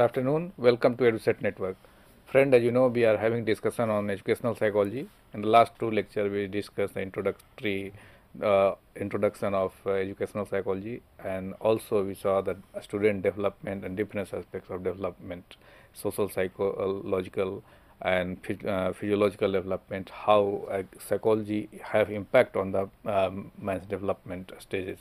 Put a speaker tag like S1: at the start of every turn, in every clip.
S1: afternoon. Welcome to EduSet Network. Friend, as you know, we are having discussion on educational psychology. In the last two lectures, we discussed the introduction of educational psychology, and also we saw the student development and different aspects of development, social, psychological, and physiological development. How psychology have impact on the man's development stages.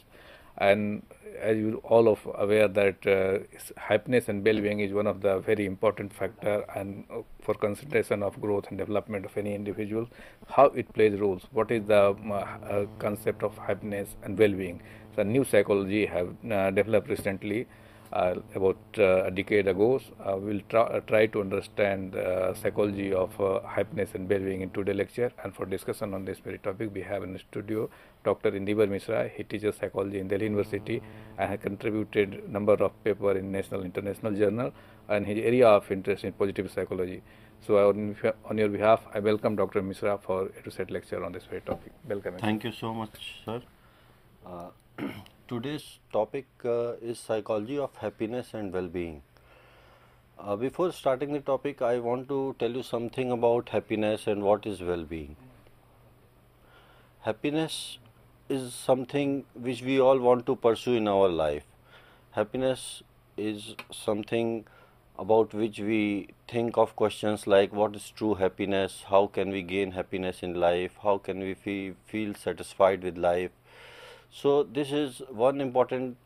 S1: And as you all of aware that happiness and well-being is one of the very important factor and for consideration of growth and development of any individual, how it plays roles, what is the concept of happiness and well-being. The new psychology have developed recently about a decade ago. We'll try to understand psychology of happiness and well-being in today's lecture, and for discussion on this very topic we have in the studio Dr. Indivar Mishra. He teaches psychology in Delhi University and has contributed number of papers in national international journal, and his area of interest in positive psychology. So on your behalf, I welcome Dr. Mishra for EduSet lecture on this very topic. Welcome.
S2: Thank you so much, sir. Today's topic is psychology of happiness and well-being. Before starting the topic, I want to tell you something about happiness and what is well-being. Happiness is something which we all want to pursue in our life. Happiness is something about which we think of questions like what is true happiness, how can we gain happiness in life, how can we feel satisfied with life. So this is one important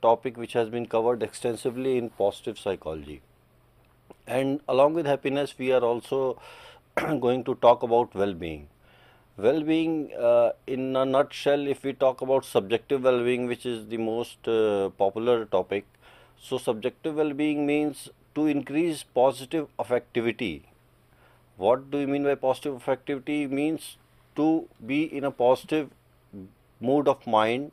S2: topic which has been covered extensively in positive psychology. And along with happiness, we are also going to talk about well-being. Well-being, in a nutshell, if we talk about subjective well-being, which is the most popular topic. So subjective well-being means to increase positive affectivity. What do you mean by positive affectivity? Means to be in a positive mood of mind,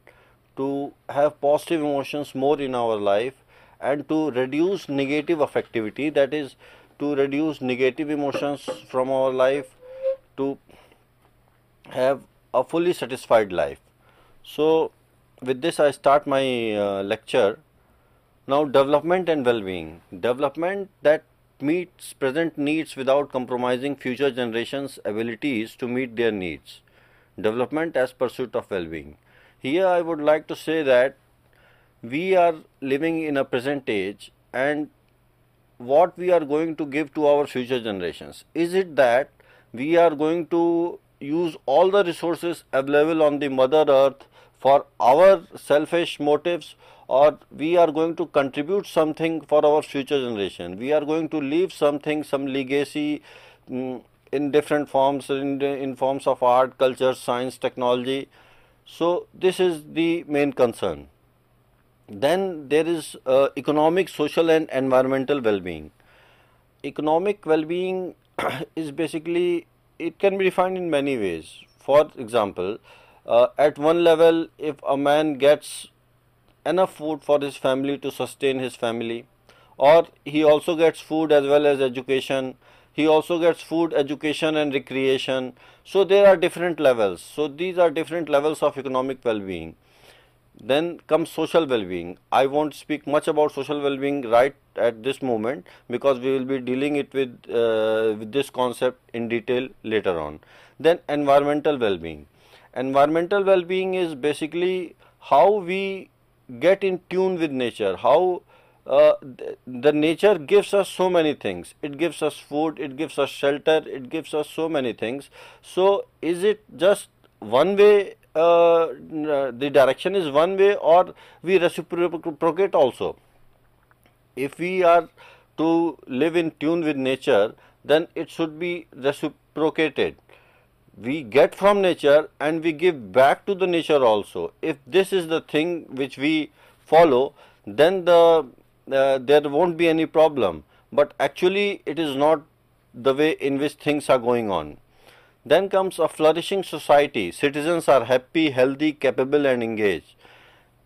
S2: to have positive emotions more in our life, and to reduce negative affectivity, that is to reduce negative emotions from our life, to have a fully satisfied life. So with this I start my lecture. Now, development and well-being. Development that meets present needs without compromising future generations' abilities to meet their needs. Development as pursuit of well-being. Here I would like to say that we are living in a present age, and what we are going to give to our future generations. Is it that we are going to use all the resources available on the Mother Earth for our selfish motives, or we are going to contribute something for our future generation? We are going to leave something, some legacy in different forms, in forms of art, culture, science, technology. So this is the main concern. Then there is economic, social and environmental well-being. Economic well-being is basically, it can be defined in many ways. For example, at one level, if a man gets enough food for his family to sustain his family, or he also gets food as well as education, he also gets food, education and recreation. So there are different levels. So these are different levels of economic well-being. Then comes social well-being. I won't speak much about social well-being right at this moment, because we will be dealing it with this concept in detail later on. Then environmental well-being. Environmental well-being is basically how we get in tune with nature, how the nature gives us so many things. It gives us food, it gives us shelter, it gives us so many things. So is it just one way, the direction is one way, or we reciprocate also? If we are to live in tune with nature, then it should be reciprocated. We get from nature and we give back to the nature also. If this is the thing which we follow, then there won't be any problem. But actually it is not the way in which things are going on. Then comes a flourishing society. Citizens are happy, healthy, capable and engaged.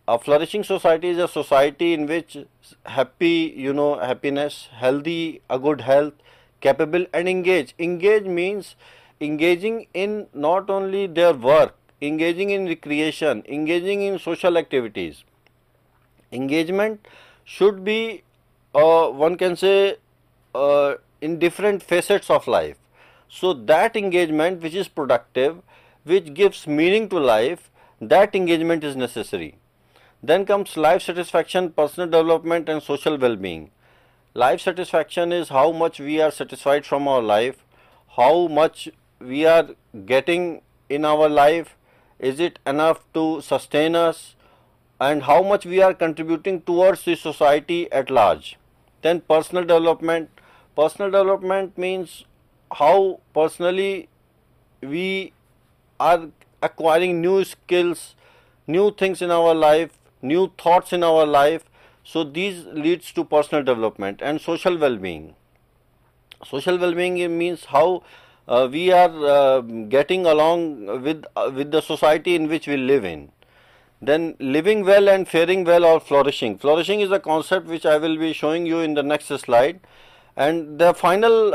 S2: A flourishing society is a society in which happiness, healthy, a good health, capable and engaged. Engage means engaging in not only their work, engaging in recreation, engaging in social activities. Engagement should be one can say, in different facets of life. So that engagement which is productive, which gives meaning to life, that engagement is necessary. Then comes life satisfaction, personal development and social well-being. Life satisfaction is how much we are satisfied from our life, how much we are getting in our life, is it enough to sustain us, and how much we are contributing towards the society at large. Then personal development means how personally we are acquiring new skills, new things in our life, new thoughts in our life. So these leads to personal development. And social well-being. Social well-being means how we are getting along with the society in which we live in. Then living well and faring well, or flourishing. Flourishing is a concept which I will be showing you in the next slide. And the final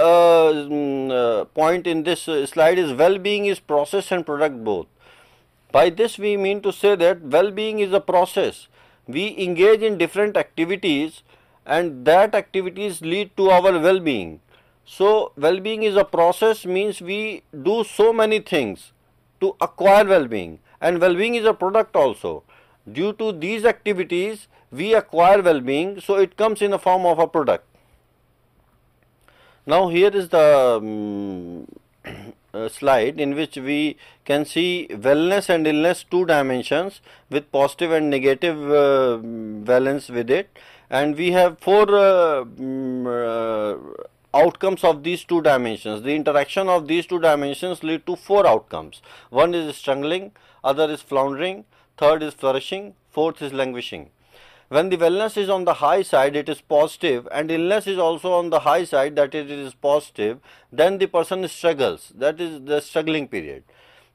S2: point in this slide is well-being is process and product both. By this we mean to say that well-being is a process. We engage in different activities and that activities lead to our well-being. So well-being is a process means we do so many things to acquire well-being, and well-being is a product also. Due to these activities we acquire well-being, so it comes in the form of a product. Now here is the slide in which we can see wellness and illness, two dimensions with positive and negative valence with it, and we have four outcomes of these two dimensions. The interaction of these two dimensions lead to four outcomes. One is struggling, other is floundering, third is flourishing, fourth is languishing. When the wellness is on the high side, it is positive, and illness is also on the high side, that it is positive, then the person struggles, that is the struggling period.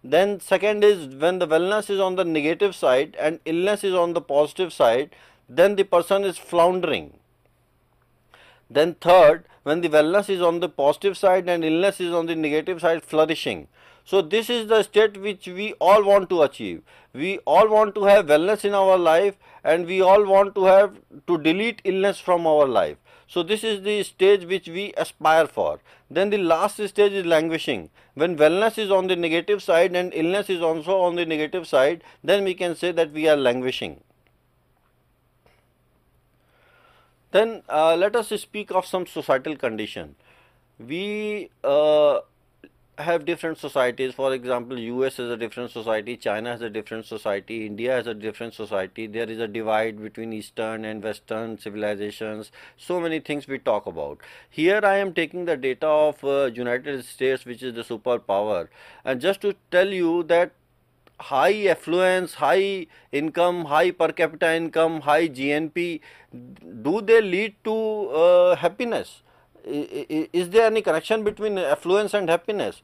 S2: Then second is when the wellness is on the negative side and illness is on the positive side, then the person is floundering. Then third, when the wellness is on the positive side and illness is on the negative side, flourishing. So this is the state which we all want to achieve. We all want to have wellness in our life, and we all want to have to delete illness from our life. So this is the stage which we aspire for. Then the last stage is languishing. When wellness is on the negative side and illness is also on the negative side, then we can say that we are languishing. Then let us speak of some societal condition. We have different societies. For example, US is a different society, China has a different society, India has a different society. There is a divide between Eastern and Western civilizations. So many things we talk about. Here I am taking the data of United States, which is the superpower, and just to tell you that high affluence, high income, high per capita income, high GNP, do they lead to happiness? Is there any connection between affluence and happiness?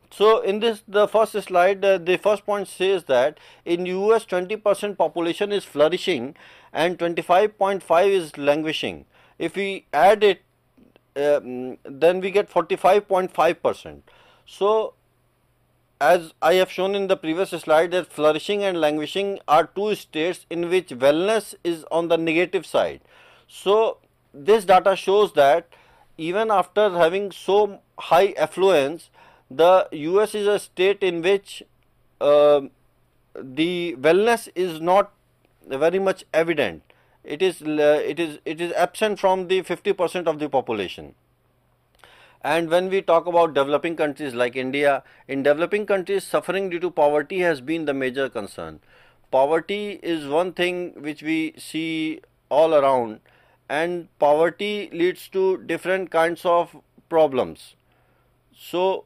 S2: So in this, the first slide, the first point says that in US 20% population is flourishing and 25.5 is languishing. If we add it, then we get 45.5%. So as I have shown in the previous slide, that flourishing and languishing are two states in which wellness is on the negative side. So this data shows that even after having so high affluence, the US is a state in which the wellness is not very much evident. It is absent from the 50% of the population. And when we talk about developing countries like India, in developing countries, suffering due to poverty has been the major concern. Poverty is one thing which we see all around, and poverty leads to different kinds of problems. So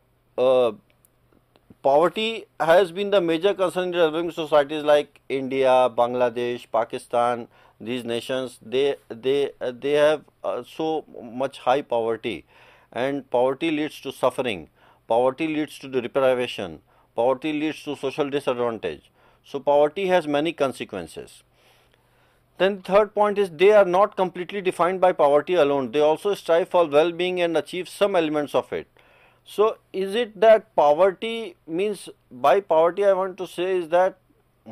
S2: poverty has been the major concern in developing societies like India, Bangladesh, Pakistan. These nations, they have so much high poverty, and poverty leads to suffering, poverty leads to deprivation, poverty leads to social disadvantage. So poverty has many consequences. Then the third point is they are not completely defined by poverty alone. They also strive for well-being and achieve some elements of it. So is it that poverty means, by poverty I want to say is that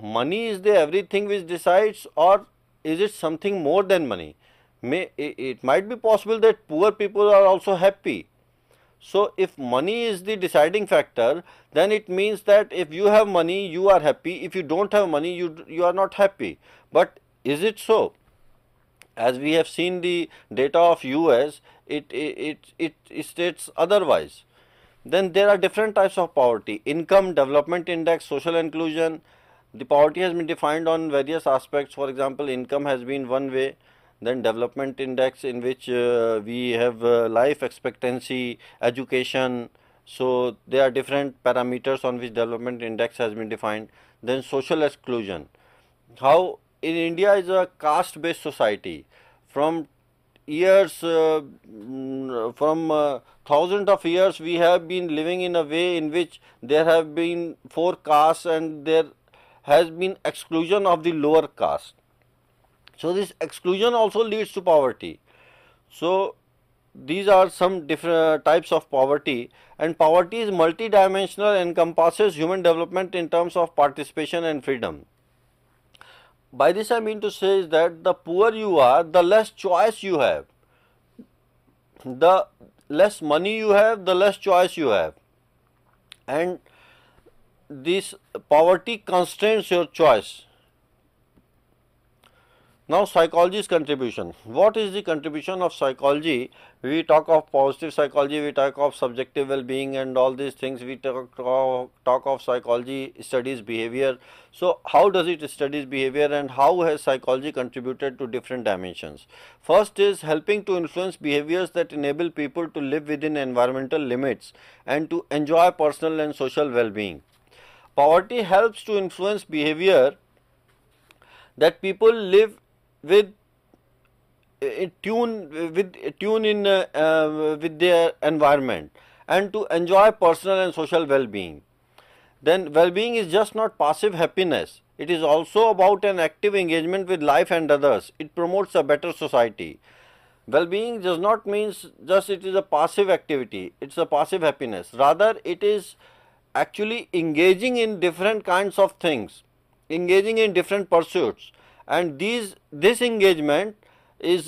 S2: money is the everything which decides, or is it something more than money? It might be possible that poor people are also happy. So if money is the deciding factor, then it means that if you have money, you are happy. If you don't have money, you are not happy. But is it so? As we have seen the data of US, it states otherwise. Then there are different types of poverty: income, development index, social inclusion. The poverty has been defined on various aspects. For example, income has been one way. Then development index, in which we have life expectancy, education. So there are different parameters on which development index has been defined. Then social exclusion. How in India is a caste based society. From years, from thousands of years, we have been living in a way in which there have been four castes and there has been exclusion of the lower caste. So this exclusion also leads to poverty. So these are some different types of poverty, and poverty is multidimensional and encompasses human development in terms of participation and freedom. By this I mean to say is that the poorer you are, the less choice you have. The less money you have, the less choice you have. And this poverty constrains your choice. Now, psychology's contribution. What is the contribution of psychology? We talk of positive psychology, we talk of subjective well-being and all these things. We talk of psychology studies behavior. So, how does it studies behavior and how has psychology contributed to different dimensions? First is helping to influence behaviors that enable people to live within environmental limits and to enjoy personal and social well-being. Poverty helps to influence behavior that people live with tune in with their environment and to enjoy personal and social well-being. Then well-being is just not passive happiness. It is also about an active engagement with life and others. It promotes a better society. Well-being does not mean just it is a passive activity. It's a passive happiness. Rather, it is actually engaging in different kinds of things, engaging in different pursuits, and this engagement is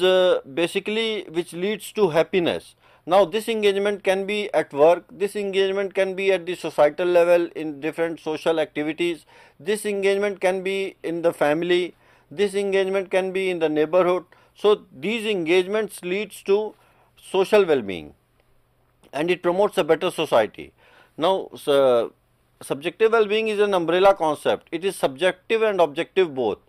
S2: basically which leads to happiness. Now this engagement can be at work, this engagement can be at the societal level in different social activities, this engagement can be in the family, this engagement can be in the neighborhood. So these engagements leads to social well-being and it promotes a better society. Now subjective well-being is an umbrella concept. It is subjective and objective both.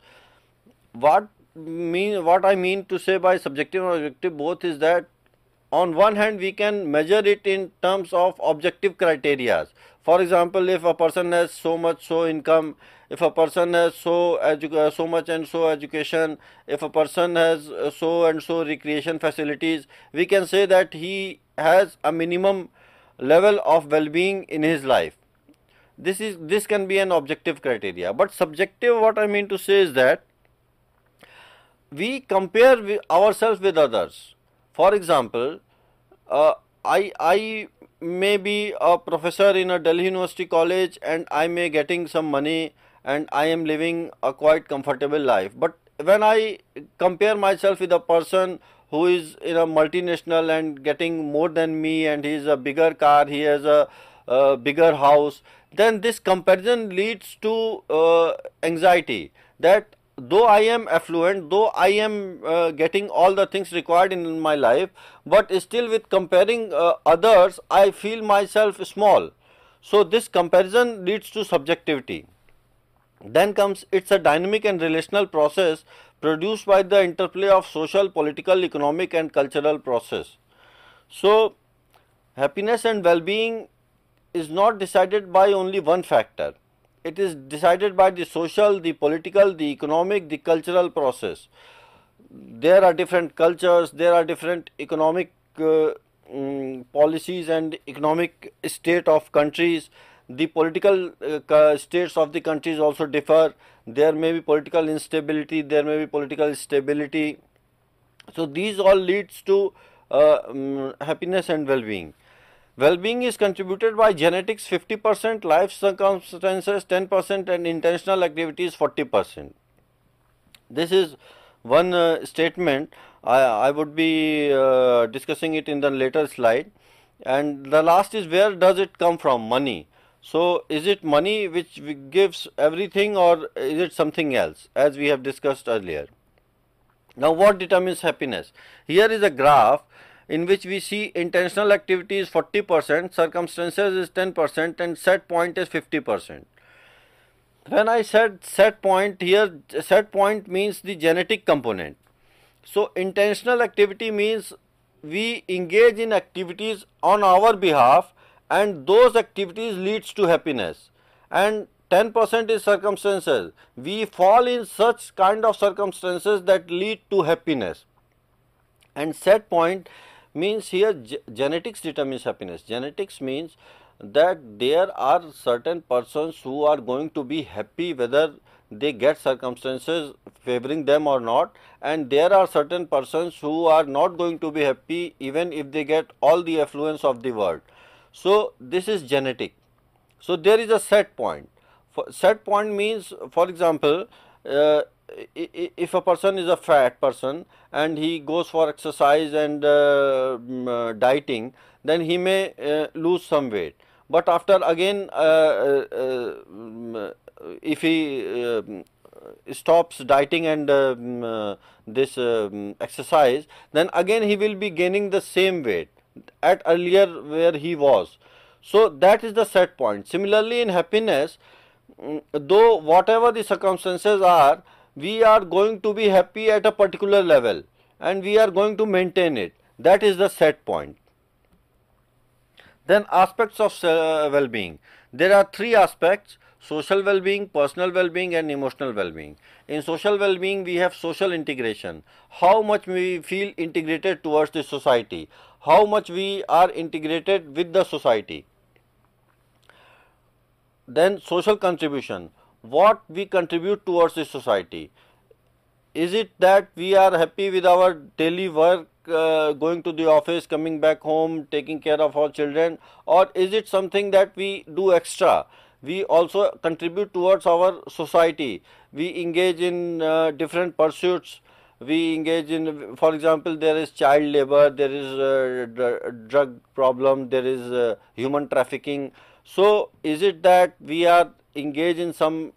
S2: What I mean to say by subjective and objective both is that on one hand we can measure it in terms of objective criteria. For example, if a person has so much so income, if a person has so much and so education, if a person has so and so recreation facilities, we can say that he has a minimum level of well-being in his life. This can be an objective criteria. But subjective, what I mean to say is that we compare ourselves with others. For example, I may be a professor in a Delhi University college and I may getting some money and I am living a quite comfortable life. But when I compare myself with a person who is in a multinational and getting more than me and he has a bigger car, he has a bigger house, then this comparison leads to anxiety that though I am affluent, though I am getting all the things required in my life, but still with comparing others, I feel myself small. So this comparison leads to subjectivity. Then comes, it's a dynamic and relational process produced by the interplay of social, political, economic and cultural process. So happiness and well-being is not decided by only one factor. It is decided by the social, the political, the economic, the cultural process. There are different cultures, there are different economic policies and economic state of countries. The political states of the countries also differ. There may be political instability, there may be political stability. So these all leads to happiness and well-being. Well-being is contributed by genetics 50%, life circumstances 10% and intentional activities 40%. This is one statement. I would be discussing it in the later slide. And the last is, where does it come from? Money. So is it money which gives everything, or is it something else, as we have discussed earlier? Now, what determines happiness? Here is a graph in which we see intentional activity is 40%, circumstances is 10%, and set point is 50%. When I said set point, here set point means the genetic component. So intentional activity means we engage in activities on our behalf, and those activities leads to happiness. And 10% is circumstances. We fall in such kind of circumstances that lead to happiness. And set point means here genetics determines happiness. Genetics means that there are certain persons who are going to be happy whether they get circumstances favoring them or not, and there are certain persons who are not going to be happy even if they get all the affluence of the world. So this is genetic. So there is a set point. Set point means, for example, if a person is a fat person and he goes for exercise and dieting, then he may lose some weight. But after again, if he stops dieting and this exercise, then again he will be gaining the same weight at earlier where he was. So that is the set point. Similarly, in happiness, though whatever the circumstances are, we are going to be happy at a particular level and we are going to maintain it. That is the set point. Then aspects of well-being. There are three aspects: social well-being, personal well-being, and emotional well-being. In social well-being, we have social integration. How much we feel integrated towards the society, how much we are integrated with the society. Then social contribution, what we contribute towards the society. Is it that we are happy with our daily work, going to the office, coming back home, taking care of our children, or is it something that we do extra? We also contribute towards our society. We engage in different pursuits. We engage in, for example, there is child labor, there is drug problem, there is human trafficking. So is it that we are engaged in some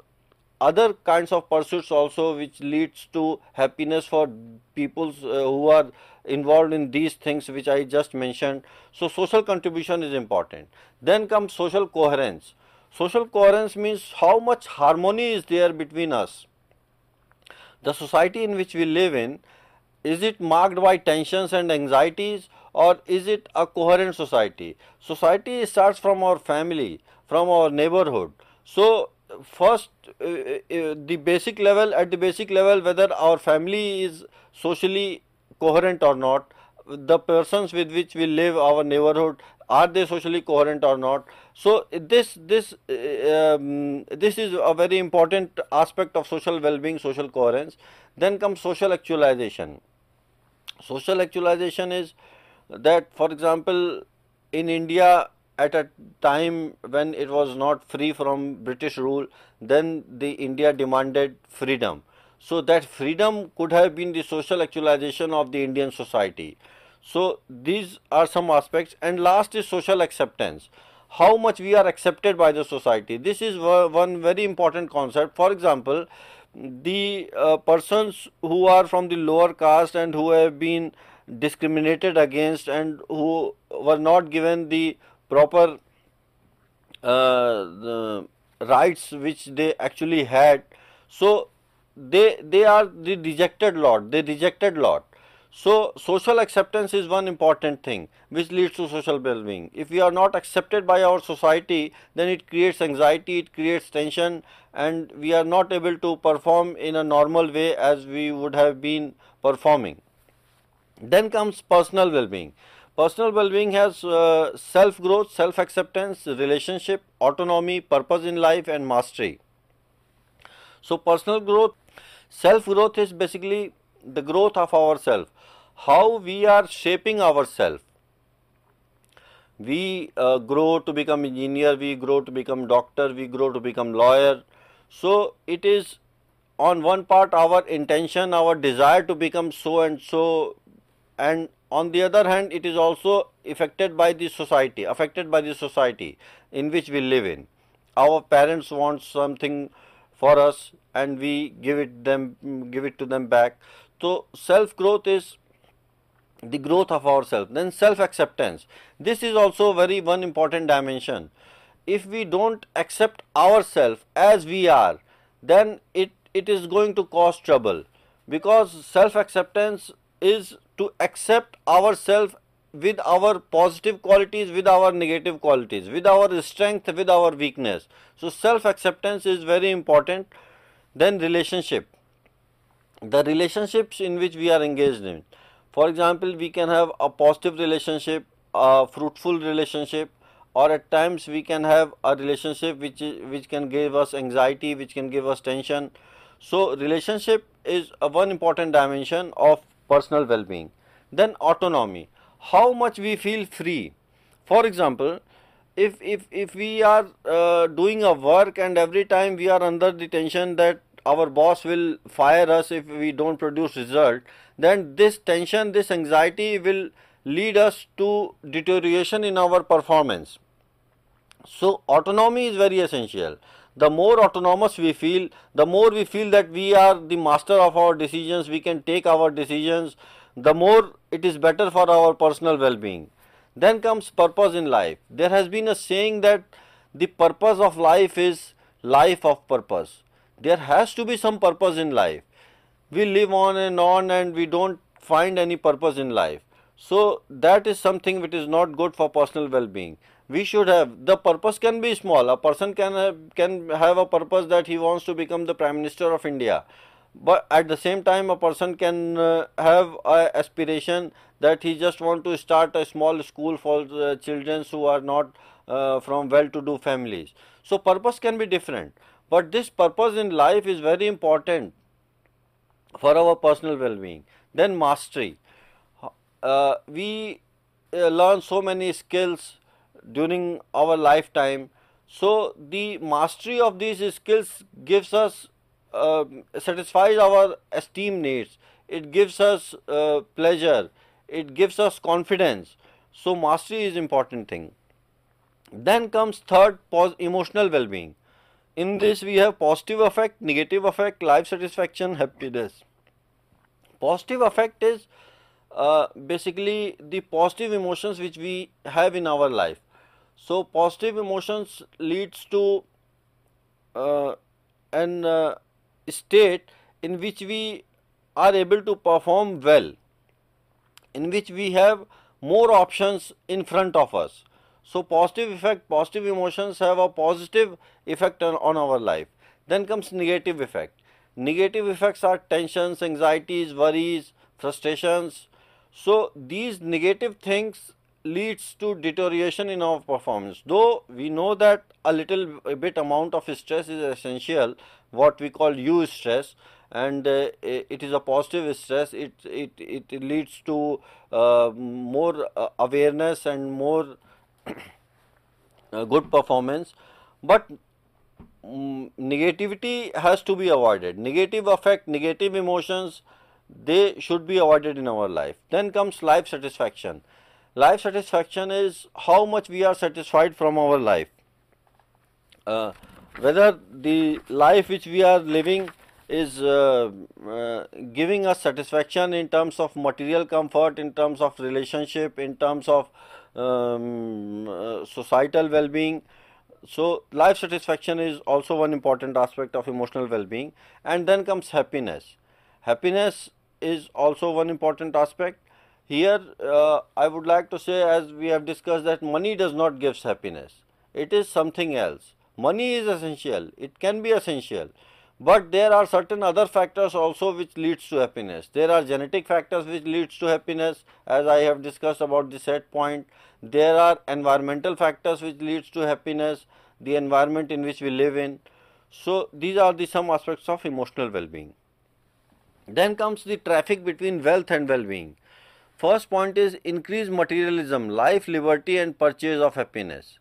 S2: other kinds of pursuits also which leads to happiness for people who are involved in these things which I just mentioned? So social contribution is important. Then comes social coherence. Social coherence means how much harmony is there between us. The society in which we live in, is it marked by tensions and anxieties, or is it a coherent society? Society starts from our family, from our neighborhood. So first, the basic level, at the basic level, whether our family is socially coherent or not, the persons with which we live, our neighborhood, are they socially coherent or not? So this is a very important aspect of social well-being, social coherence. Then comes social actualization. Social actualization is that, for example, in India, at a time when it was not free from British rule, then the India demanded freedom. So that freedom could have been the social actualization of the Indian society. So these are some aspects. And last is social acceptance. How much we are accepted by the society. This is one very important concept. For example, the persons who are from the lower caste and who have been discriminated against and who were not given the proper the rights which they actually had, so they are the rejected lot, they rejected lot. So social acceptance is one important thing which leads to social well-being. If we are not accepted by our society, then it creates anxiety, it creates tension, and we are not able to perform in a normal way as we would have been performing. Then comes personal well-being. Personal well-being has self-growth, self-acceptance, relationship, autonomy, purpose in life, and mastery. So personal growth, self-growth is basically the growth of ourself, how we are shaping ourselves. We grow to become engineer, we grow to become doctor, we grow to become lawyer. So it is on one part our intention, our desire to become so and so, and on the other hand it is also affected by the society in which we live in. Our parents want something for us and we give it to them back. So self growth is the growth of ourselves. Then self acceptance, this is also very one important dimension. If we don't accept ourselves as we are, then it is going to cause trouble, because self acceptance is to accept ourselves with our positive qualities, with our negative qualities, with our strength, with our weakness. So self acceptance is very important. Then relationship, the relationships in which we are engaged in. For example, we can have a positive relationship, a fruitful relationship, or at times we can have a relationship which can give us anxiety, which can give us tension. So relationship is a one important dimension of personal well-being. Then autonomy, how much we feel free. For example, if we are doing a work and every time we are under the tension that our boss will fire us if we don't produce result, then this tension, this anxiety will lead us to deterioration in our performance. So autonomy is very essential. The more autonomous we feel, the more we feel that we are the master of our decisions, we can take our decisions, the more it is better for our personal well-being. Then comes purpose in life. There has been a saying that the purpose of life is life of purpose. There has to be some purpose in life. We live on and we don't find any purpose in life. So that is something which is not good for personal well-being. We should have, the purpose can be small. A person can have a purpose that he wants to become the Prime Minister of India. But at the same time, a person can have an aspiration that he just want to start a small school for children who are not from well-to-do families. So purpose can be different. But this purpose in life is very important for our personal well-being. Then mastery. We learn so many skills during our lifetime. So the mastery of these skills gives us, satisfies our esteem needs. It gives us pleasure. It gives us confidence. So mastery is important thing. Then comes third, emotional well-being. In this we have positive affect, negative affect, life satisfaction, happiness. Positive affect is basically the positive emotions which we have in our life. So positive emotions leads to an state in which we are able to perform well, in which we have more options in front of us. So positive effect, positive emotions have a positive effect on our life. Then comes negative effect. Negative effects are tensions, anxieties, worries, frustrations. So these negative things leads to deterioration in our performance. Though we know that a bit amount of stress is essential, what we call eustress, and it is a positive stress. It leads to more awareness and more good performance, but negativity has to be avoided. Negative affect, negative emotions, they should be avoided in our life. Then comes life satisfaction. Life satisfaction is how much we are satisfied from our life. Whether the life which we are living is giving us satisfaction in terms of material comfort, in terms of relationship, in terms of societal well-being. So life satisfaction is also one important aspect of emotional well-being. And then comes happiness. Happiness is also one important aspect. Here I would like to say, as we have discussed, that money does not give happiness. It is something else. Money is essential. It can be essential. But there are certain other factors also which leads to happiness. There are genetic factors which leads to happiness, as I have discussed about the set point. There are environmental factors which leads to happiness, the environment in which we live in. So these are the some aspects of emotional well-being. Then comes the traffic between wealth and well-being. First point is increased materialism, life, liberty and purchase of happiness.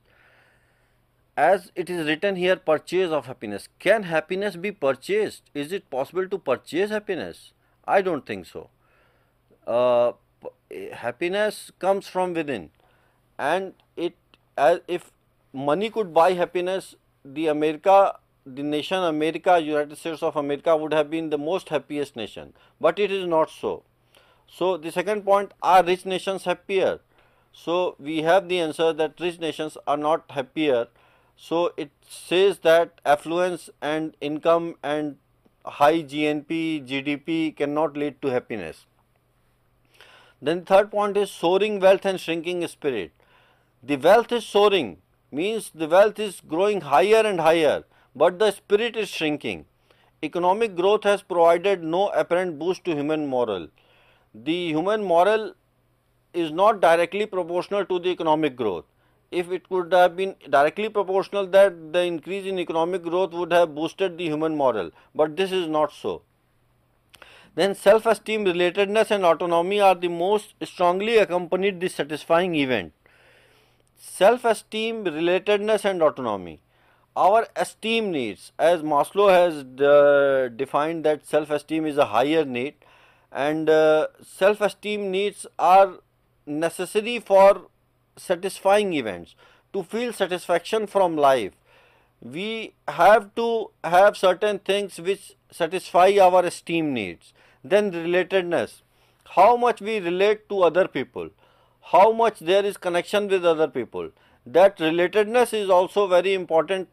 S2: as it is written here, purchase of happiness. Can happiness be purchased? Is it possible to purchase happiness? I don't think so. uh, Happiness comes from within, and it, as if money could buy happiness, the nation America, United States of America would have been the most happiest nation, but it is not so. So the second point, are rich nations happier? So we have the answer that rich nations are not happier. So it says that affluence and income and high GNP, GDP cannot lead to happiness. Then the third point is soaring wealth and shrinking spirit. The wealth is soaring, means the wealth is growing higher and higher, but the spirit is shrinking. Economic growth has provided no apparent boost to human moral. The human moral is not directly proportional to the economic growth. If it could have been directly proportional, that the increase in economic growth would have boosted the human moral, but this is not so. Then self-esteem, relatedness and autonomy are the most strongly accompanied the satisfying event. Self-esteem, relatedness and autonomy. Our esteem needs, as Maslow has defined that self-esteem is a higher need, and self-esteem needs are necessary for satisfying events. To feel satisfaction from life, we have to have certain things which satisfy our esteem needs. Then relatedness, how much we relate to other people, how much there is connection with other people. That relatedness is also very important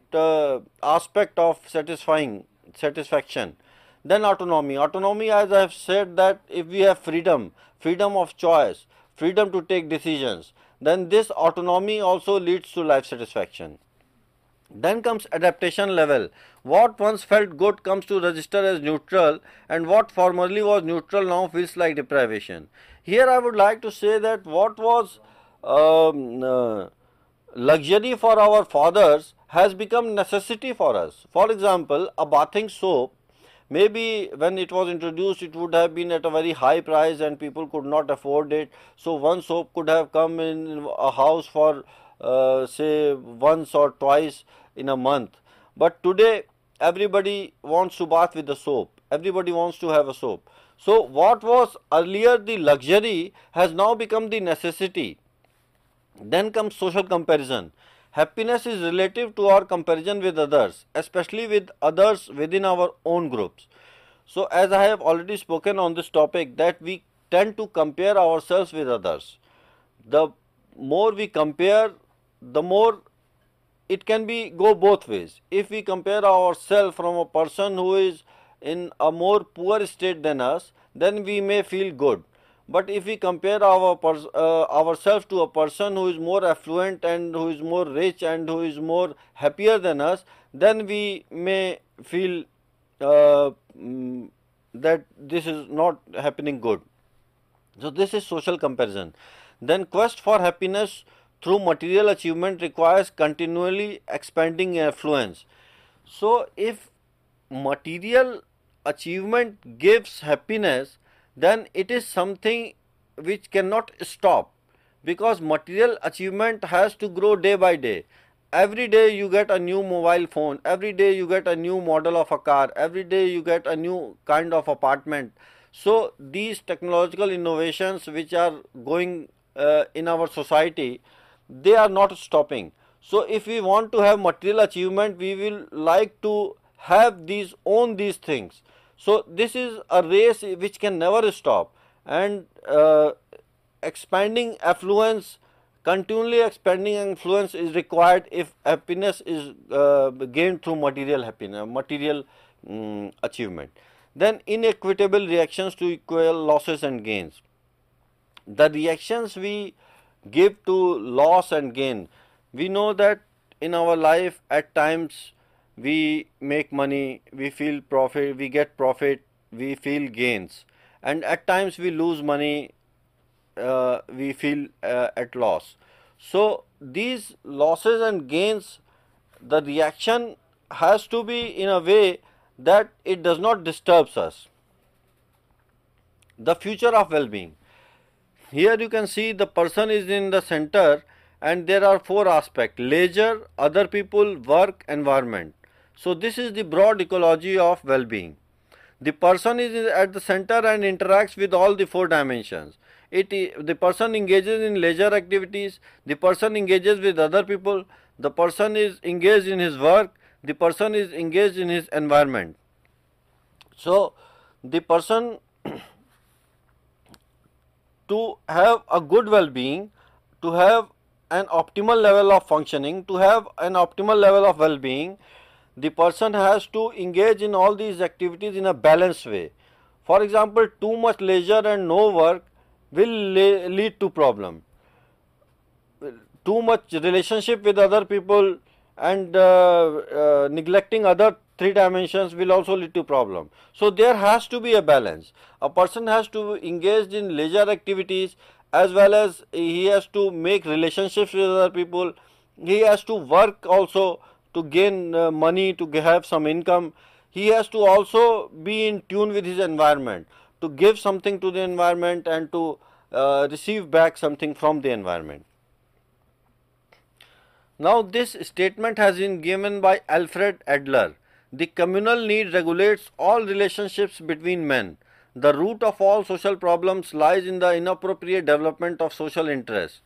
S2: aspect of satisfaction. Then autonomy. Autonomy, as I have said, that if we have freedom, freedom of choice, freedom to take decisions, then this autonomy also leads to life satisfaction. Then comes adaptation level. What once felt good comes to register as neutral, and what formerly was neutral now feels like deprivation. Here I would like to say that what was luxury for our fathers has become necessity for us. For example, a bathing soap, maybe when it was introduced it would have been at a very high price and people could not afford it. So one soap could have come in a house for say once or twice in a month. But today everybody wants to bath with the soap, everybody wants to have a soap. So what was earlier the luxury has now become the necessity. Then comes social comparison. Happiness is relative to our comparison with others, especially with others within our own groups. So as I have already spoken on this topic, that we tend to compare ourselves with others. The more we compare, the more it can be go both ways. If we compare ourselves from a person who is in a more poor state than us, then we may feel good. But if we compare ourselves to a person who is more affluent and who is more rich and who is more happier than us, then we may feel that this is not happening good. So this is social comparison. Then quest for happiness through material achievement requires continually expanding influence. So if material achievement gives happiness, then it is something which cannot stop, because material achievement has to grow day by day. Every day you get a new mobile phone, every day you get a new model of a car, every day you get a new kind of apartment. So these technological innovations which are going in our society, they are not stopping. So if we want to have material achievement, we will like to have own these things. So this is a race which can never stop, and expanding affluence, continually expanding influence is required if happiness is gained through material happiness, material achievement. Then inequitable reactions to equal losses and gains. The reactions we give to loss and gain, we know that in our life at times we make money, we feel profit, we get profit, we feel gains, and at times we lose money, we feel at loss. So these losses and gains, the reaction has to be in a way that it does not disturb us. The future of well-being. Here you can see the person is in the center and there are four aspects: leisure, other people, work, environment. So this is the broad ecology of well-being. The person is at the center and interacts with all the four dimensions. The person engages in leisure activities, the person engages with other people, the person is engaged in his work, the person is engaged in his environment. So the person, to have a good well-being, to have an optimal level of functioning, to have an optimal level of well-being, the person has to engage in all these activities in a balanced way. For example, too much leisure and no work will lead to problem. Too much relationship with other people and neglecting other three dimensions will also lead to problem. So there has to be a balance. A person has to engage in leisure activities, as well as he has to make relationships with other people. He has to work also to gain money, to have some income. He has to also be in tune with his environment, to give something to the environment and to receive back something from the environment. Now this statement has been given by Alfred Adler. The communal need regulates all relationships between men. The root of all social problems lies in the inappropriate development of social interests.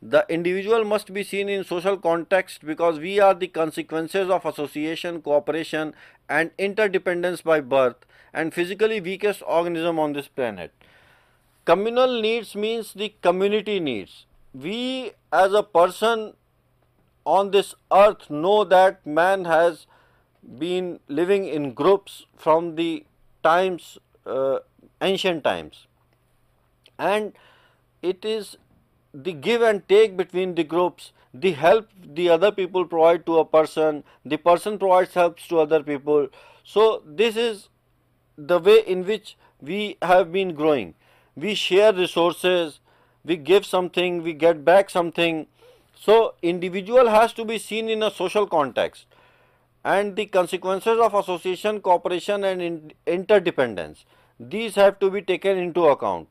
S2: The individual must be seen in social context because we are the consequences of association, cooperation and interdependence by birth, and physically weakest organism on this planet. Communal needs means the community needs. We as a person on this earth know that man has been living in groups from the times, ancient times, and it is the give and take between the groups, the help the other people provide to a person, the person provides helps to other people. So this is the way in which we have been growing. We share resources, we give something, we get back something. So individual has to be seen in a social context, and the consequences of association, cooperation and interdependence, these have to be taken into account.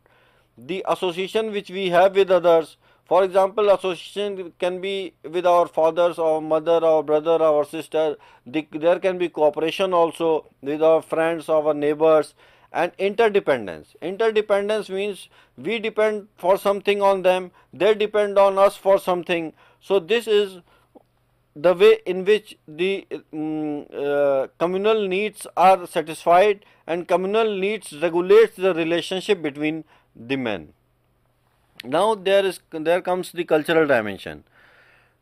S2: The association which we have with others, for example, association can be with our fathers, our mother, our brother, our sister. There can be cooperation also with our friends, our neighbors. And interdependence. Interdependence means we depend for something on them, they depend on us for something. So this is the way in which the communal needs are satisfied, and communal needs regulates the relationship between the men. Now there comes the cultural dimension.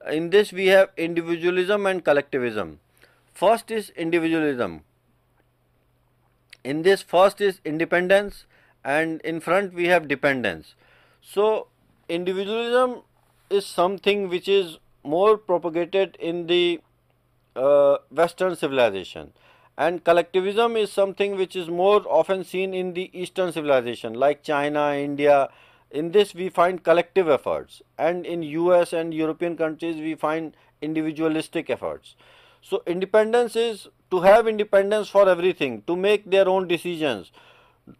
S2: In this we have individualism and collectivism. First is individualism. In this, first is independence, and in front we have dependence. So individualism is something which is more propagated in the Western civilization, and collectivism is something which is more often seen in the Eastern civilization like China, India. In this we find collective efforts, and in US and European countries we find individualistic efforts. So independence is to have independence for everything, to make their own decisions,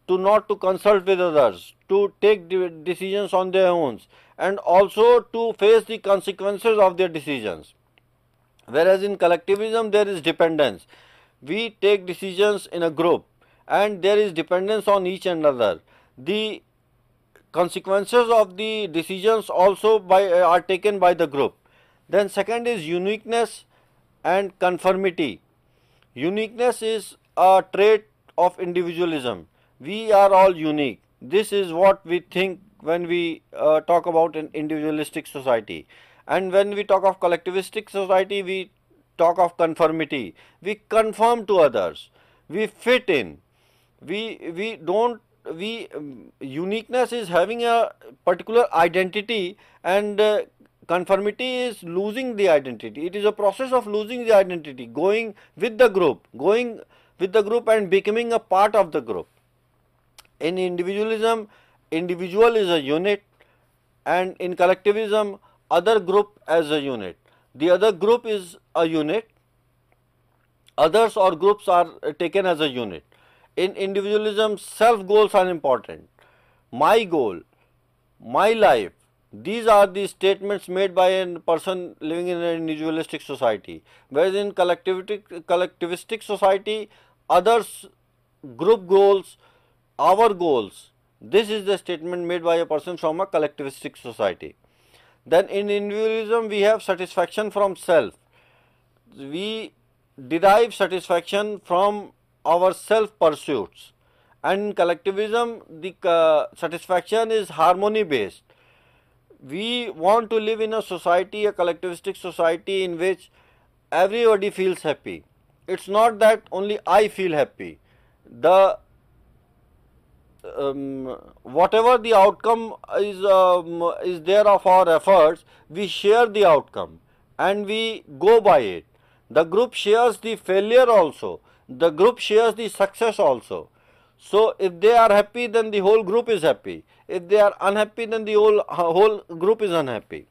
S2: to not to consult with others, to take decisions on their own, and also to face the consequences of their decisions. Whereas in collectivism there is dependence. We take decisions in a group and there is dependence on each another. The consequences of the decisions also are taken by the group. Then second is uniqueness and conformity. Uniqueness is a trait of individualism. We are all unique. This is what we think when we talk about an individualistic society. And when we talk of collectivistic society, we talk of conformity. We conform to others. We fit in. Uniqueness is having a particular identity, and conformity is losing the identity. It is a process of losing the identity, going with the group, and becoming a part of the group. In individualism, individual is a unit, and in collectivism, other group as a unit. The other group is a unit, others or groups are taken as a unit. In individualism, self goals are important. My goal, my life, These are the statements made by a person living in an individualistic society. Whereas in collectivistic society, others, group goals, our goals. This is the statement made by a person from a collectivistic society. Then in individualism, we have satisfaction from self. We derive satisfaction from our self pursuits. And in collectivism, the satisfaction is harmony based. We want to live in a society, a collectivistic society, in which everybody feels happy. It's not that only I feel happy. The whatever the outcome is there of our efforts, we share the outcome and we go by it. The group shares the failure also. The group shares the success also. So if they are happy, then the whole group is happy. If they are unhappy, then the whole group is unhappy.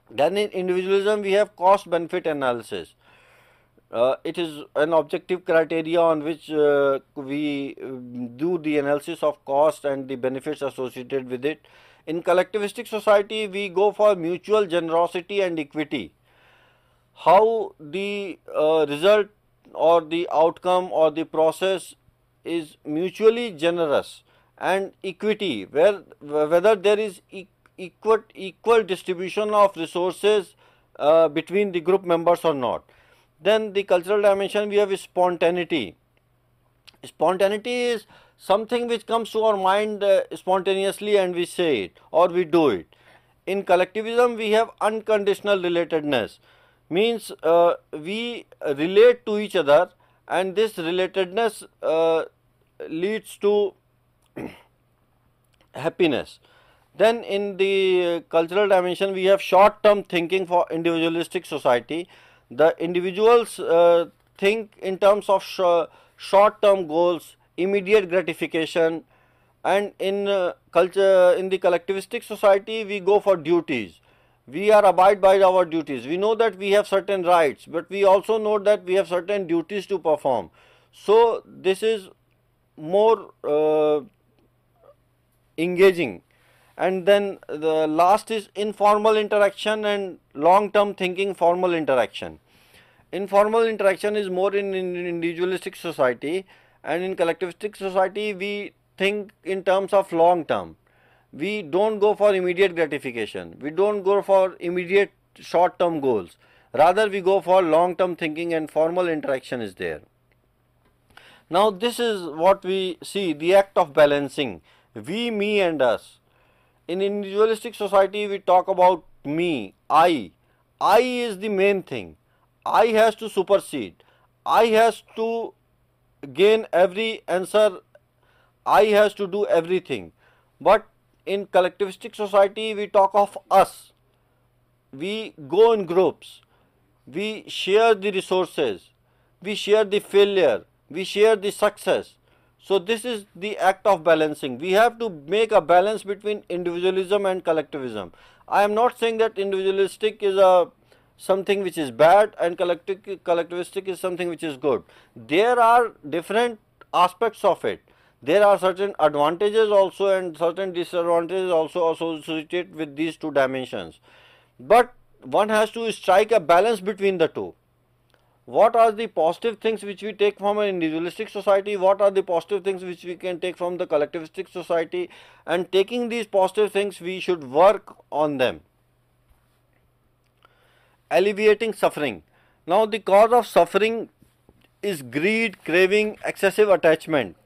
S2: Then in individualism, we have cost benefit analysis. It is an objective criteria on which we do the analysis of cost and the benefits associated with it. In collectivistic society, we go for mutual generosity and equity. How the result or the outcome or the process is mutually generous, and equity, whether there is equal distribution of resources between the group members or not. Then the cultural dimension, we have spontaneity. Spontaneity is something which comes to our mind spontaneously and we say it or we do it. In collectivism, we have unconditional relatedness, means we relate to each other, and this relatedness leads to happiness. Then in the cultural dimension, we have short term thinking for individualistic society. The individuals think in terms of short term goals, immediate gratification, and in in the collectivistic society, we go for duties. We are abide by our duties. We know that we have certain rights, but we also know that we have certain duties to perform. So this is more engaging. And then the last is informal interaction and long term thinking formal interaction. Informal interaction is more in individualistic society, and in collectivistic society we think in terms of long term. We don't go for immediate gratification. We don't go for immediate short term goals. Rather, we go for long term thinking, and formal interaction is there. Now, this is what we see, the act of balancing. We, me, and us. In individualistic society, we talk about me, I. I is the main thing. I has to supersede. I has to gain every answer. I has to do everything. But in collectivistic society, we talk of us. We go in groups. We share the resources. We share the failure. We share the success. So this is the act of balancing. We have to make a balance between individualism and collectivism. I am not saying that individualistic is something which is bad and collectivistic is something which is good. There are different aspects of it. There are certain advantages also and certain disadvantages also associated with these two dimensions. But one has to strike a balance between the two. What are the positive things which we take from an individualistic society? What are the positive things which we can take from the collectivistic society? And taking these positive things, we should work on them. Alleviating suffering. Now, the cause of suffering is greed, craving, excessive attachment.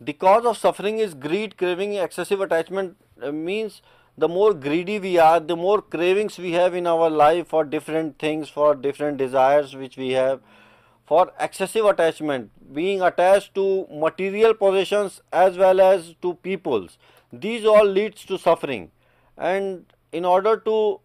S2: The cause of suffering is greed, craving, excessive attachment. Means the more greedy we are, the more cravings we have in our life for different things, for different desires which we have, for excessive attachment, being attached to material possessions as well as to peoples. These all leads to suffering, and in order to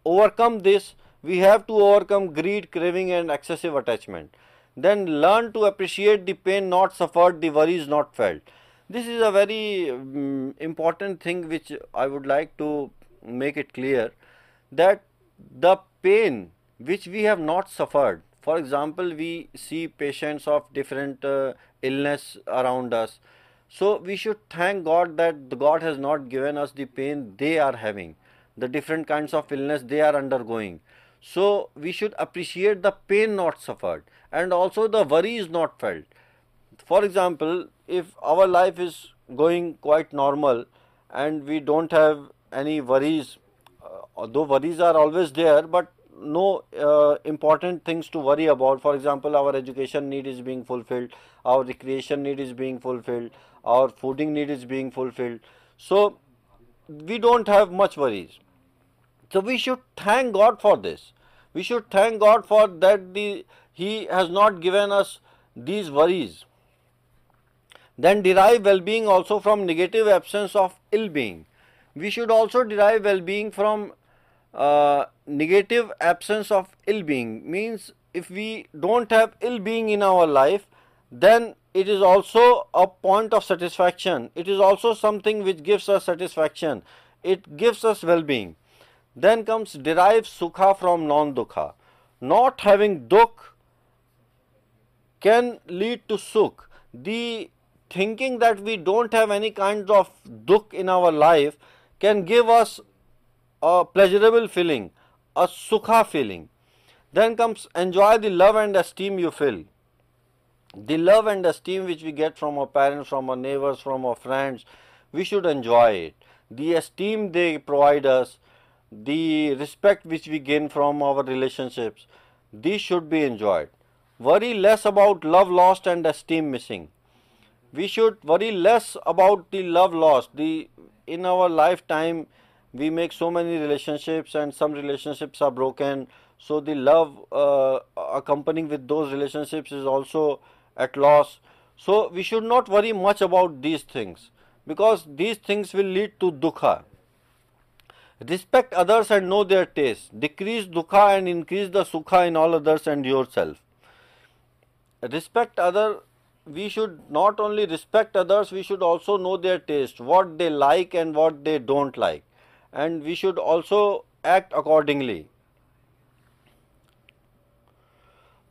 S2: overcome this, we have to overcome greed, craving and excessive attachment. Then learn to appreciate the pain not suffered, the worries not felt. This is a very important thing which I would like to make it clear, that the pain which we have not suffered, for example, we see patients of different illness around us. So we should thank God that the God has not given us the pain they are having, the different kinds of illness they are undergoing. So we should appreciate the pain not suffered, and also the worry is not felt. For example, if our life is going quite normal and we don't have any worries, although worries are always there, but no important things to worry about. For example, our education need is being fulfilled, our recreation need is being fulfilled, our fooding need is being fulfilled. So we don't have much worries. So we should thank God for this. We should thank God for that He has not given us these worries. Then derive well-being also from negative absence of ill-being. We should also derive well-being from negative absence of ill-being. Means if we don't have ill-being in our life, then it is also a point of satisfaction. It is also something which gives us satisfaction. It gives us well-being. Then comes derive sukha from non-dukha. Not having dukh can lead to sukh. The thinking that we don't have any kind of dukh in our life can give us a pleasurable feeling, a sukha feeling. Then comes enjoy the love and esteem you feel. The love and esteem which we get from our parents, from our neighbors, from our friends, we should enjoy it. The esteem they provide us, the respect which we gain from our relationships, these should be enjoyed. Worry less about love lost and esteem missing. We should worry less about the love lost. In our lifetime we make so many relationships and some relationships are broken, so the love accompanying with those relationships is also at loss. So we should not worry much about these things, because these things will lead to dukha. Respect others and know their taste. Decrease dukha and increase the sukha in all others and yourself. Respect other. We should not only respect others, we should also know their taste, what they like and what they don't like, and we should also act accordingly.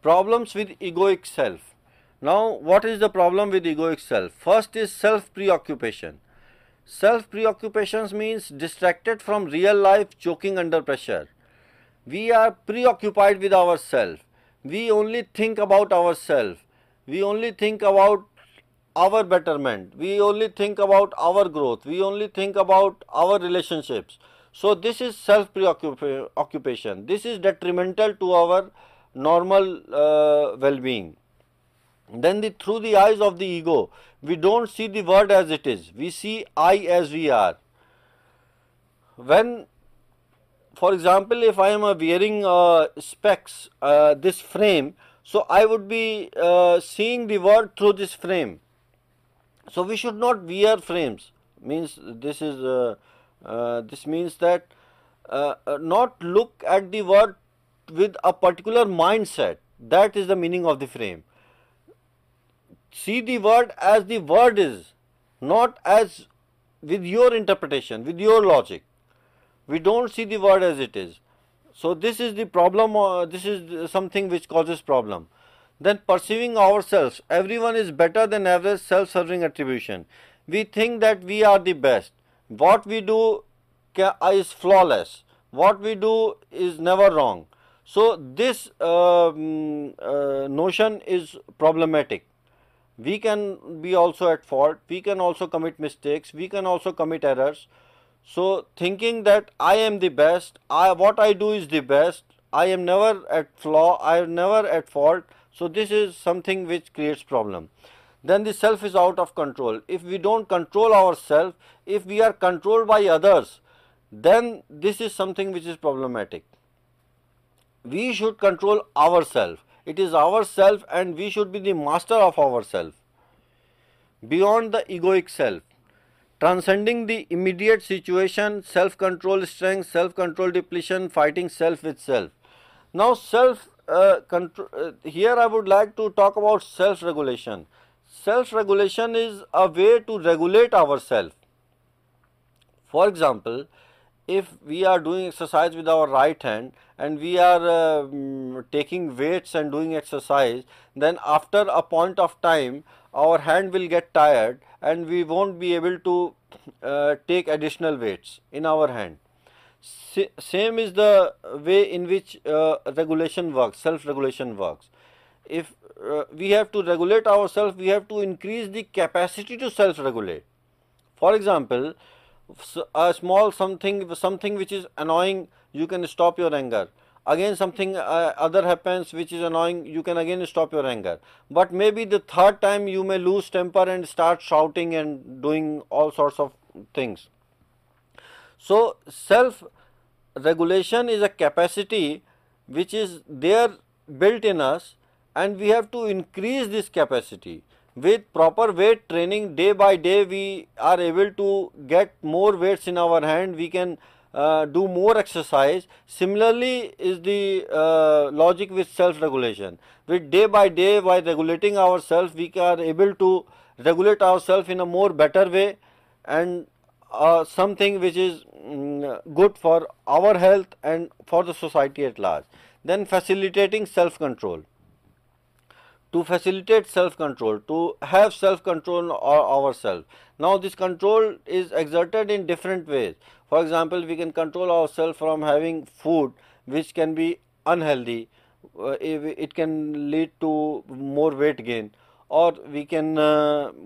S2: Problems with egoic self. Now, what is the problem with egoic self? First is self preoccupation. Self preoccupations means distracted from real life, choking under pressure. We are preoccupied with ourselves. We only think about ourselves. We only think about our betterment. We only think about our growth. We only think about our relationships. So this is self preoccupation. This is detrimental to our normal well-being. Then through the eyes of the ego, we don't see the world as it is. We see I as we are. When, for example, if I am wearing specs, this frame, so I would be seeing the world through this frame. So we should not wear frames. Means this means that not look at the world with a particular mindset. That is the meaning of the frame. See the word as the word is, not as with your interpretation, with your logic. We don't see the word as it is. So this is the problem, this is something which causes problem. Then perceiving ourselves, everyone is better than average, self-serving attribution. We think that we are the best. What we do is flawless. What we do is never wrong. So this notion is problematic. We can be also at fault, we can also commit mistakes, we can also commit errors. So thinking that I am the best, what I do is the best, I am never at flaw, I am never at fault. So this is something which creates problem. Then the self is out of control. If we don't control ourselves, if we are controlled by others, then this is something which is problematic. We should control ourselves. It is ourself and we should be the master of ourself. Beyond the egoic self, transcending the immediate situation, self-control strength, self-control depletion, fighting self with self. Now here I would like to talk about self-regulation. Self-regulation is a way to regulate ourselves. For example, if we are doing exercise with our right hand and we are taking weights and doing exercise, then after a point of time our hand will get tired and we won't be able to take additional weights in our hand. Same is the way in which regulation works, self-regulation works. If we have to regulate ourselves, we have to increase the capacity to self-regulate. For example, a small something which is annoying, you can stop your anger. Again something other happens which is annoying, you can again stop your anger. But maybe the third time you may lose temper and start shouting and doing all sorts of things. So self regulation is a capacity which is there built in us, and we have to increase this capacity. With proper weight training, day by day we are able to get more weights in our hand, we can do more exercise. Similarly is the logic with self regulation. With day by day, by regulating ourselves, we are able to regulate ourselves in a more better way, and something which is good for our health and for the society at large. Then facilitating self control. To facilitate self control, to have self control ourselves. Now this control is exerted in different ways. For example, we can control ourselves from having food which can be unhealthy, it can lead to more weight gain, or we can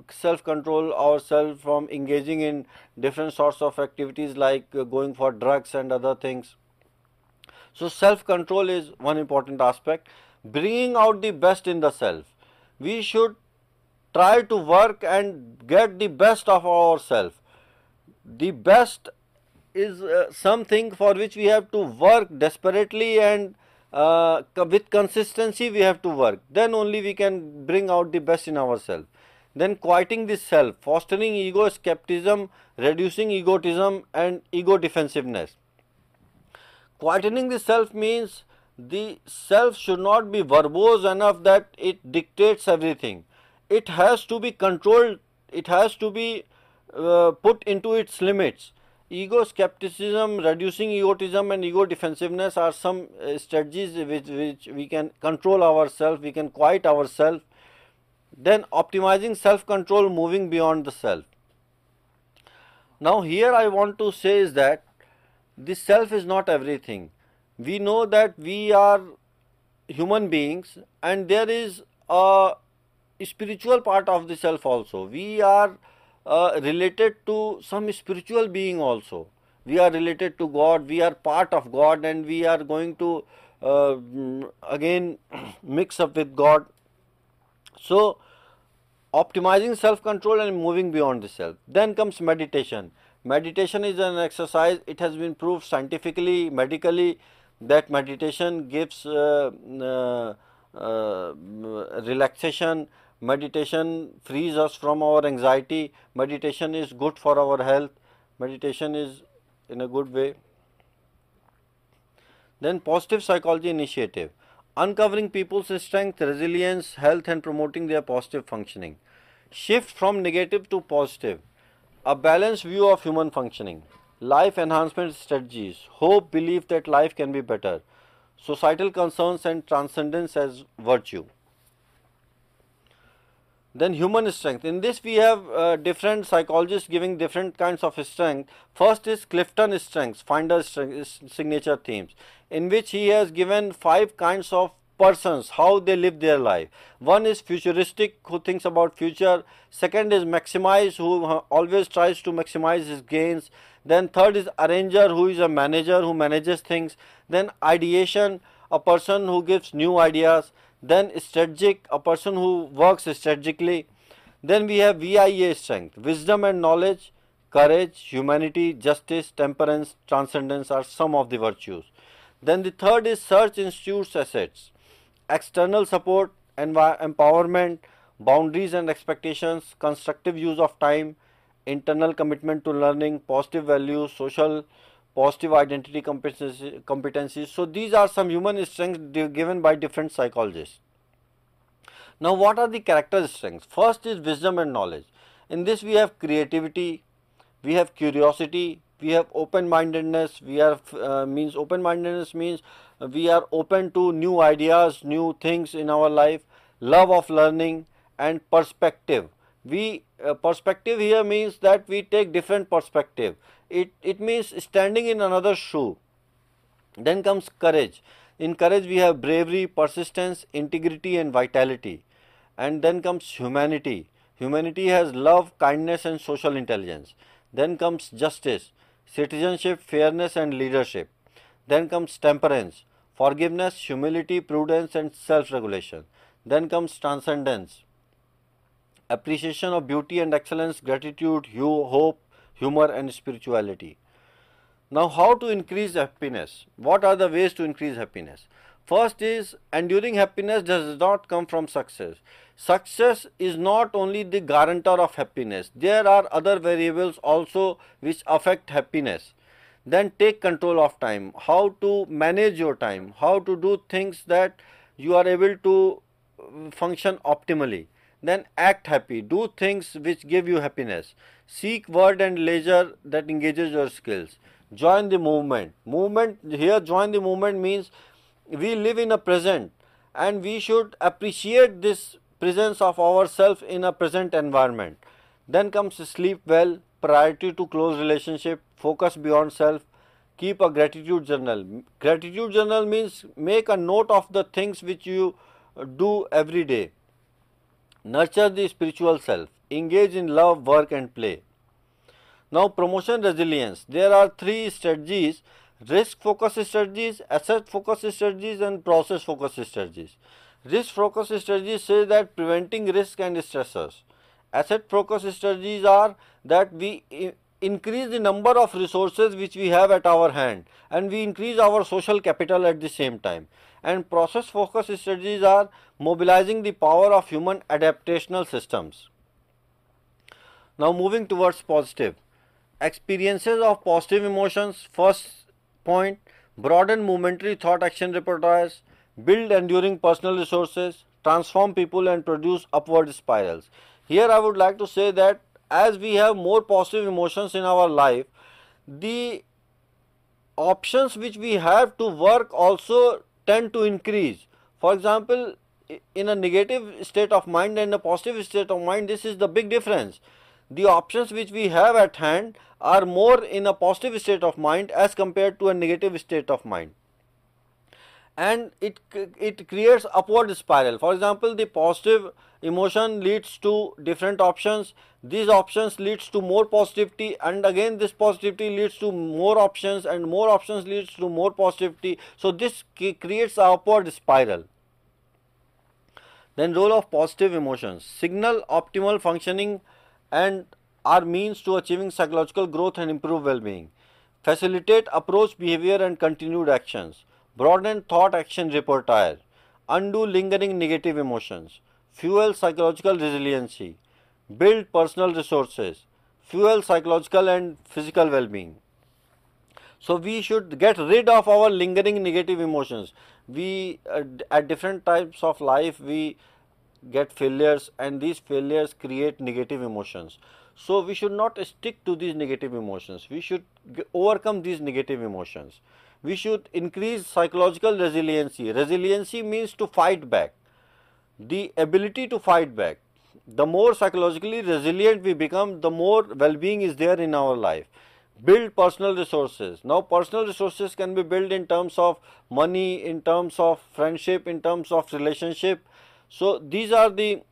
S2: self control ourselves from engaging in different sorts of activities like going for drugs and other things. So self control is one important aspect. Bringing out the best in the self. We should try to work and get the best of ourselves. The best is something for which we have to work desperately, and with consistency we have to work. Then only we can bring out the best in ourselves. Then quieting the self, fostering ego skepticism, reducing egotism and ego defensiveness. Quietening the self means the self should not be verbose enough that it dictates everything. It has to be controlled, it has to be put into its limits. Ego skepticism, reducing egotism and ego defensiveness are some strategies which we can control ourselves, we can quiet ourselves. Then optimizing self control, moving beyond the self. Now here I want to say is that the self is not everything. We know that we are human beings and there is a spiritual part of the self also. We are related to some spiritual being also. We are related to God, we are part of God, and we are going to again mix up with God. So optimizing self control and moving beyond the self. Then comes meditation. Meditation is an exercise, it has been proved scientifically, medically, that meditation gives relaxation, meditation frees us from our anxiety, meditation is good for our health, meditation is in a good way. Then positive psychology initiative, uncovering people's strength, resilience, health and promoting their positive functioning. Shift from negative to positive, a balanced view of human functioning. Life enhancement strategies, hope, belief that life can be better, societal concerns and transcendence as virtue. Then human strength. In this we have different psychologists giving different kinds of strength. First is Clifton strengths, Finder's signature themes, in which he has given 5 kinds of persons, how they live their life. One is futuristic, who thinks about future. Second is maximize, who always tries to maximize his gains. Then third is arranger, who is a manager, who manages things. Then ideation, a person who gives new ideas. Then strategic, a person who works strategically. Then we have VIA strength, wisdom and knowledge, courage, humanity, justice, temperance, transcendence are some of the virtues. Then the third is search institutes assets, external support, empowerment, boundaries and expectations, constructive use of time, internal commitment to learning, positive values, social, positive identity competencies. So these are some human strengths given by different psychologists. Now what are the character strengths? First is wisdom and knowledge. In this we have creativity, we have curiosity, we have open-mindedness. We are means open-mindedness means we are open to new ideas, new things in our life, love of learning, and perspective. Perspective here means that we take different perspective. It means standing in another shoe. Then comes courage. In courage we have bravery, persistence, integrity and vitality. And then comes humanity. Humanity has love, kindness and social intelligence. Then comes justice, citizenship, fairness and leadership. Then comes temperance, forgiveness, humility, prudence and self-regulation. Then comes transcendence, appreciation of beauty and excellence, gratitude, hope, humor and spirituality. Now, how to increase happiness? What are the ways to increase happiness? First is, enduring happiness does not come from success. Success is not only the guarantor of happiness. There are other variables also which affect happiness. Then take control of time. How to manage your time. How to do things that you are able to function optimally. Then act happy. Do things which give you happiness. Seek work and leisure that engages your skills. Join the movement. Join the movement means we live in a present and we should appreciate this presence of ourselves in a present environment. Then comes sleep well, priority to close relationship, focus beyond self, keep a gratitude journal. Gratitude journal means make a note of the things which you do every day. Nurture the spiritual self, engage in love, work and play. Now, promotion resilience. There are three strategies: risk focused strategies, asset focused strategies and process focused strategies. Risk focused strategies say that preventing risk and stressors. Asset focused strategies are that we increase the number of resources which we have at our hand and we increase our social capital at the same time. And process focused strategies are mobilizing the power of human adaptational systems. Now, moving towards positive. Experiences of positive emotions. First point, broaden momentary thought action repertoires, build enduring personal resources, transform people and produce upward spirals. Here I would like to say that as we have more positive emotions in our life, the options which we have to work also tend to increase. For example, in a negative state of mind and a positive state of mind, this is the big difference. The options which we have at hand are more in a positive state of mind as compared to a negative state of mind, and it creates upward spiral. For example, the positive emotion leads to different options. These options leads to more positivity, and again this positivity leads to more options, and more options leads to more positivity. So this creates an upward spiral. Then, role of positive emotions: signal optimal functioning and are means to achieving psychological growth and improve well-being. Facilitate approach, behavior and continued actions. Broaden thought action repertoire. Undo lingering negative emotions. Fuel psychological resiliency. Build personal resources. Fuel psychological and physical well-being. So we should get rid of our lingering negative emotions. We at different types of life we get failures, and these failures create negative emotions. So we should not stick to these negative emotions. We should overcome these negative emotions. We should increase psychological resiliency. Resiliency means to fight back, the ability to fight back. The more psychologically resilient we become, the more well-being is there in our life. Build personal resources. Now, personal resources can be built in terms of money, in terms of friendship, in terms of relationship. So these are the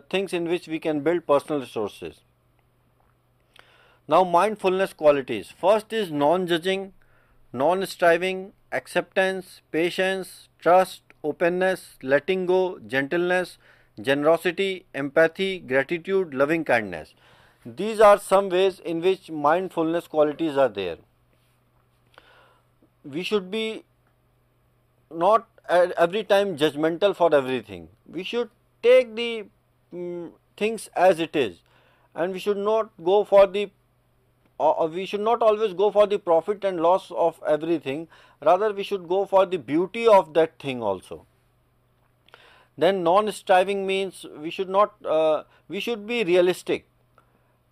S2: things in which we can build personal resources. Now, mindfulness qualities. First is non-judging, non-striving, acceptance, patience, trust, openness, letting go, gentleness, generosity, empathy, gratitude, loving kindness. These are some ways in which mindfulness qualities are there. We should be not every time judgmental for everything. We should take the things as it is, and we should not go for the we should not always go for the profit and loss of everything. Rather, we should go for the beauty of that thing also. Then non-striving means we should not we should be realistic.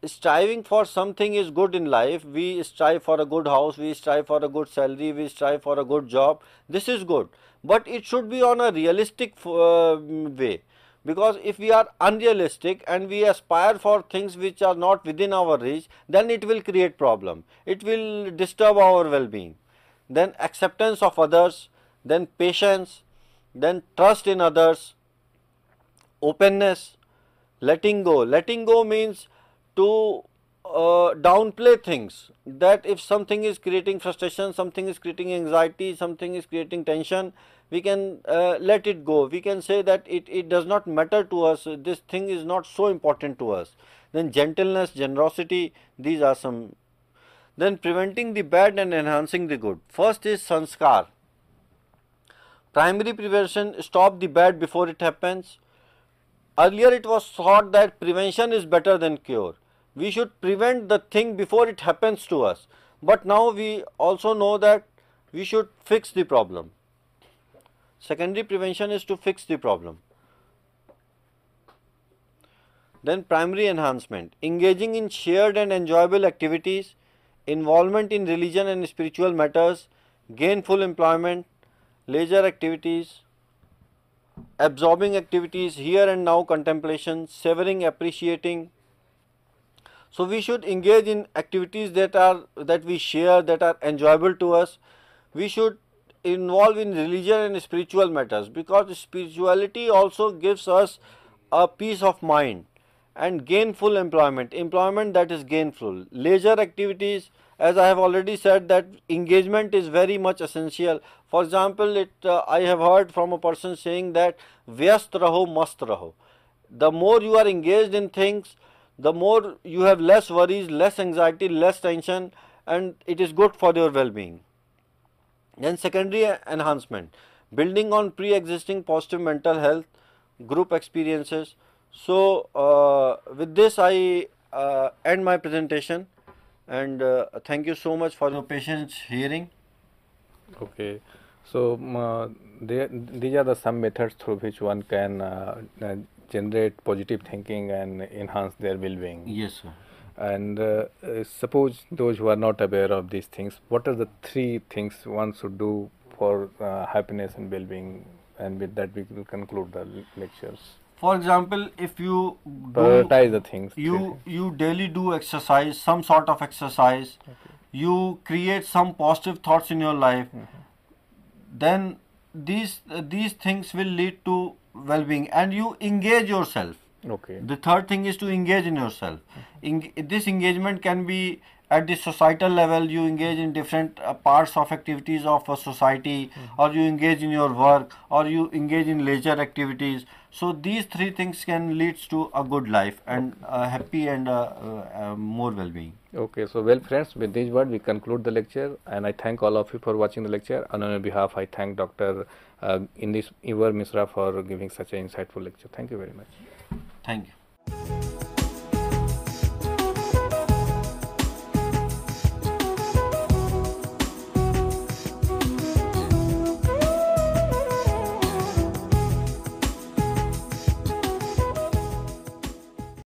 S2: Striving for something is good in life. We strive for a good house, we strive for a good salary, we strive for a good job. This is good, but it should be on a realistic way. because if we are unrealistic and we aspire for things which are not within our reach, then it will create problem, it will disturb our well-being. Then acceptance of others, then patience, then trust in others, openness, letting go. Letting go means to downplay things, that if something is creating frustration, something is creating anxiety, something is creating tension, we can let it go. We can say that it does not matter to us, this thing is not so important to us. Then gentleness, generosity, these are some. Then preventing the bad and enhancing the good. First is sanskar. Primary prevention, stop the bad before it happens. Earlier it was thought that prevention is better than cure. We should prevent the thing before it happens to us. But now we also know that we should fix the problem. Secondary prevention is to fix the problem. Then primary enhancement, engaging in shared and enjoyable activities, involvement in religion and spiritual matters, gainful employment, leisure activities, absorbing activities, here and now contemplation, savoring, appreciating. So we should engage in activities that we share, that are enjoyable to us. We should involve in religion and spiritual matters, because spirituality also gives us a peace of mind. And gainful employment, employment that is gainful. Leisure activities, as I have already said, that engagement is very much essential. For example, I have heard from a person saying that vyast raho mast raho. The more you are engaged in things, the more you have less worries, less anxiety, less tension, and it is good for your well-being. Then secondary enhancement, building on pre-existing positive mental health, group experiences. So with this I end my presentation, and thank you so much for your patience hearing.
S1: Okay, so these are the some methods through which one can generate positive thinking and enhance their well-being.
S2: Yes, sir.
S1: And suppose those who are not aware of these things, what are the 3 things one should do for happiness and well-being? And with that we will conclude the lectures.
S2: For example, if you
S1: prioritize the things,
S2: you daily do exercise, some sort of exercise,
S1: okay.
S2: You create some positive thoughts in your life, then these things will lead to well-being, and you engage yourself.
S1: Okay.
S2: The third thing is to engage in yourself. This engagement can be at the societal level. You engage in different parts of activities of a society, or you engage in your work, or you engage in leisure activities. So these 3 things can lead to a good life and happy and more well-being.
S1: Okay, so well friends, with these words we conclude the lecture, and I thank all of you for watching the lecture. And on your behalf I thank Dr. Ivar Misra for giving such an insightful lecture. Thank you very much.
S2: Thank you.